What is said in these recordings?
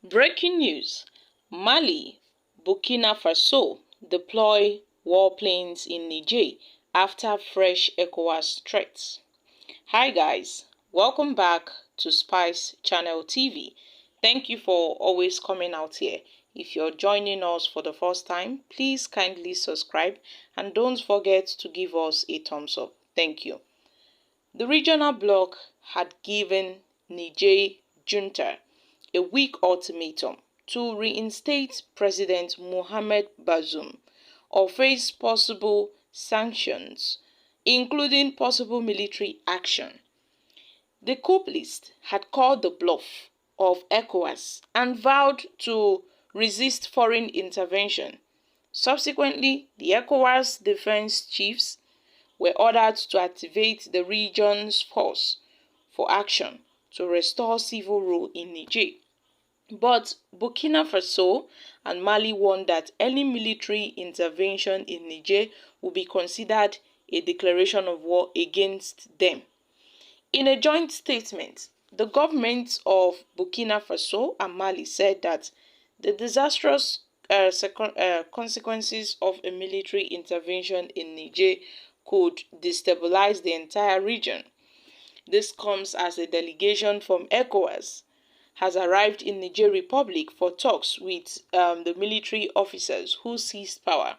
Breaking news: Mali, Burkina Faso deploy warplanes in Niger after fresh ECOWAS threats. Hi guys, welcome back to Spice Channel TV. Thank you for always coming out here. If you're joining us for the first time, please kindly subscribe and don't forget to give us a thumbs up. Thank you. The regional bloc had given Niger junta a week ultimatum to reinstate President Mohamed Bazoum or face possible sanctions, including possible military action. The couplist had called the bluff of ECOWAS and vowed to resist foreign intervention. Subsequently, the ECOWAS defense chiefs were ordered to activate the region's force for action to restore civil rule in Niger. But Burkina Faso and Mali warned that any military intervention in Niger would be considered a declaration of war against them. In a joint statement, the governments of Burkina Faso and Mali said that the disastrous consequences of a military intervention in Niger could destabilize the entire region. This comes as a delegation from ECOWAS has arrived in Niger Republic for talks with the military officers who seized power.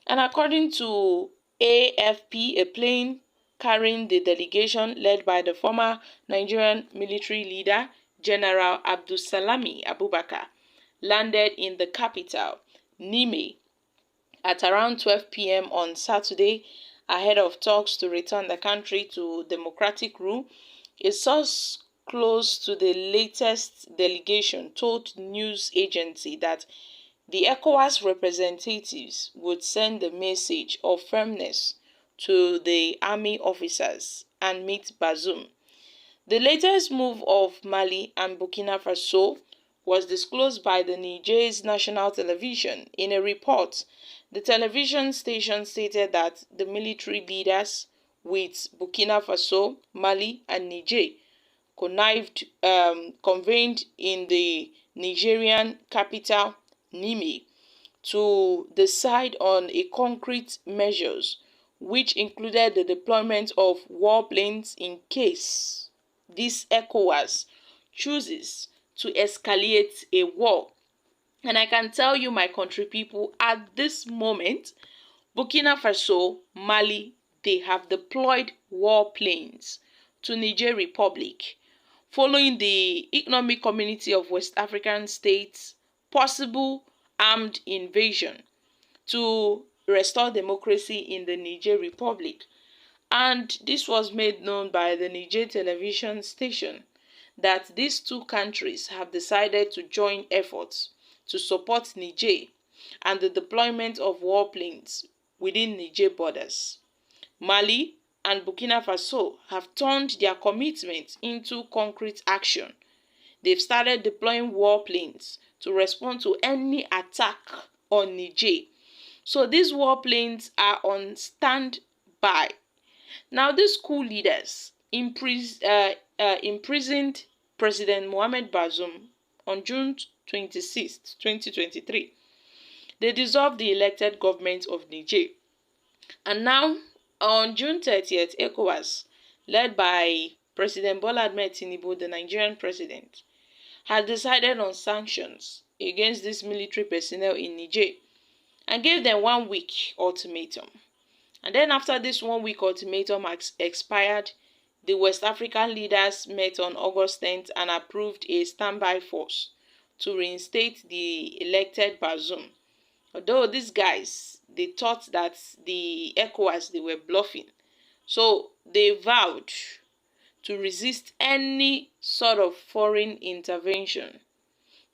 And according to AFP, a plane carrying the delegation led by the former Nigerian military leader, General Abdulsalami Abubakar, landed in the capital, Niamey, at around 12 p.m. on Saturday, ahead of talks to return the country to democratic rule. A source close to the latest delegation told news agency that the ECOWAS representatives would send a message of firmness to the army officers and meet Bazoum. The latest move of Mali and Burkina Faso was disclosed by the Niger's national television. In a report, the television station stated that the military leaders with Burkina Faso, Mali, and Niger convened in the Nigerian capital, Niamey, to decide on a concrete measures which included the deployment of warplanes in case this ECOWAS chooses to escalate a war. And I can tell you, my country people, at this moment, Burkina Faso, Mali, they have deployed warplanes to Niger Republic following the Economic Community of West African States' possible armed invasion to restore democracy in the Niger Republic. And this was made known by the Niger television station that these two countries have decided to join efforts to support Niger and the deployment of warplanes within Niger borders. Mali and Burkina Faso have turned their commitment into concrete action. They've started deploying warplanes to respond to any attack on Niger. So these warplanes are on standby. Now these coup leaders imprisoned President Mohamed Bazoum on June 26, 2023. They dissolved the elected government of Niger. And now, on June 30th, ECOWAS, led by President Bola Ahmed Tinubu, the Nigerian president, had decided on sanctions against these military personnel in Niger and gave them 1 week ultimatum. And then after this 1 week ultimatum expired, the West African leaders met on August 10th and approved a standby force to reinstate the elected Bazoum. Although these guys, they thought that the ECOWAS, they were bluffing. So they vowed to resist any sort of foreign intervention.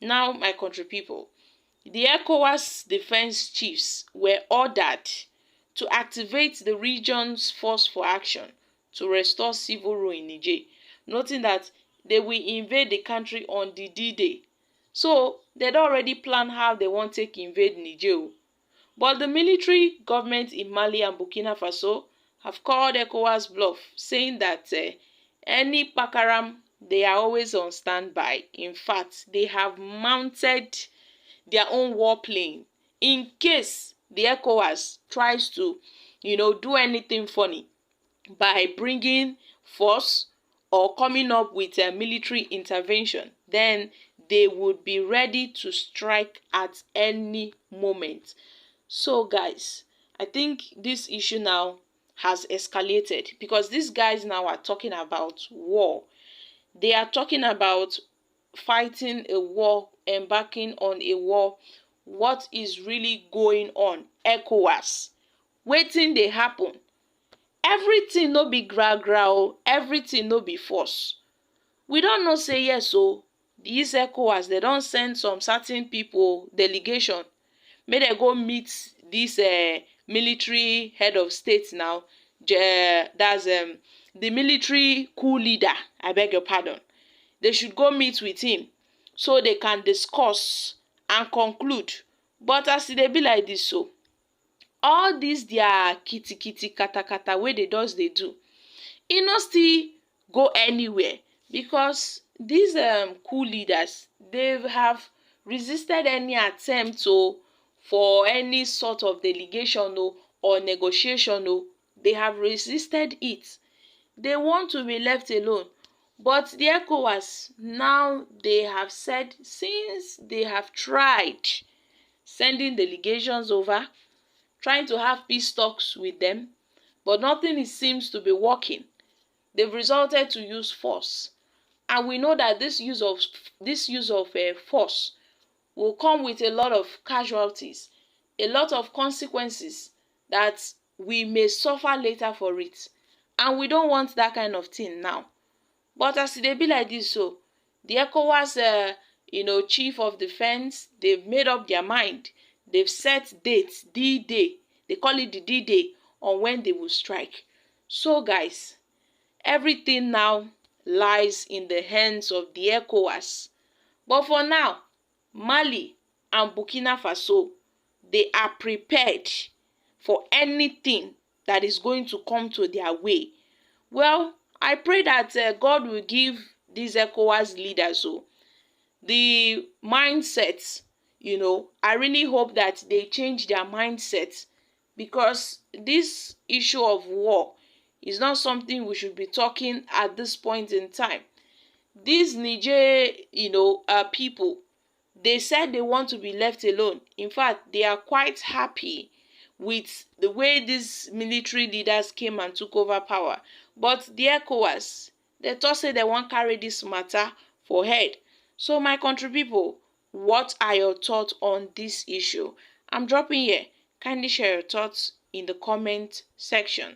Now, my country people, the ECOWAS defense chiefs were ordered to activate the region's force for action to restore civil rule in Niger, noting that they will invade the country on the D-Day. So they'd already planned how they want to invade Niger. But the military government in Mali and Burkina Faso have called ECOWAS bluff, saying that any pakaram they are always on standby. In fact, they have mounted their own warplane in case the ECOWAS tries to, do anything funny by bringing force or coming up with a military intervention. Then they would be ready to strike at any moment. So guys, I think this issue now has escalated because these guys now are talking about war. They are talking about fighting a war, embarking on a war. What is really going on? ECOWAS. Wetin dey happen? Everything no be gra gra o, everything no be force. We don know say yes o, dis ECOWAS they don send some certain people delegation make dem go meet dis military head of state now. That's the military coup leader, I beg your pardon. They should go meet with him so they can discuss and conclude. But as e dey be like dis so, all dis their kitikiti katakata wey dey just dey do, e no still go anywhere because these coup leaders, they have resisted any attempt for any sort of delegation or negotiation. They have resisted it. They want to be left alone. But the ECOWAS now, they have said, since they have tried sending delegations over, trying to have peace talks with them, but nothing seems to be working, they've resorted to use force. And we know that this use of force will come with a lot of casualties, a lot of consequences that we may suffer later for it. And we don't want that kind of thing now. But as e dey be like this, so the ECOWAS chief of defense, they've made up their mind. They've set dates, D-Day. They call it the D-Day on when they will strike. So guys, everything now lies in the hands of the ECOWAS. But for now, Mali and Burkina Faso, they are prepared for anything that is going to come to their way. Well, I pray that God will give these ECOWAS leaders the mindset. I really hope that they change their mindset, because this issue of war is not something we should be talking at this point in time. These Niger, people, they said they want to be left alone. In fact, they are quite happy with the way these military leaders came and took over power. But the ECOWAS, they thought say they won't carry this matter for head. So my country people, what are your thoughts on this issue? I'm dropping here. Kindly share your thoughts in the comment section.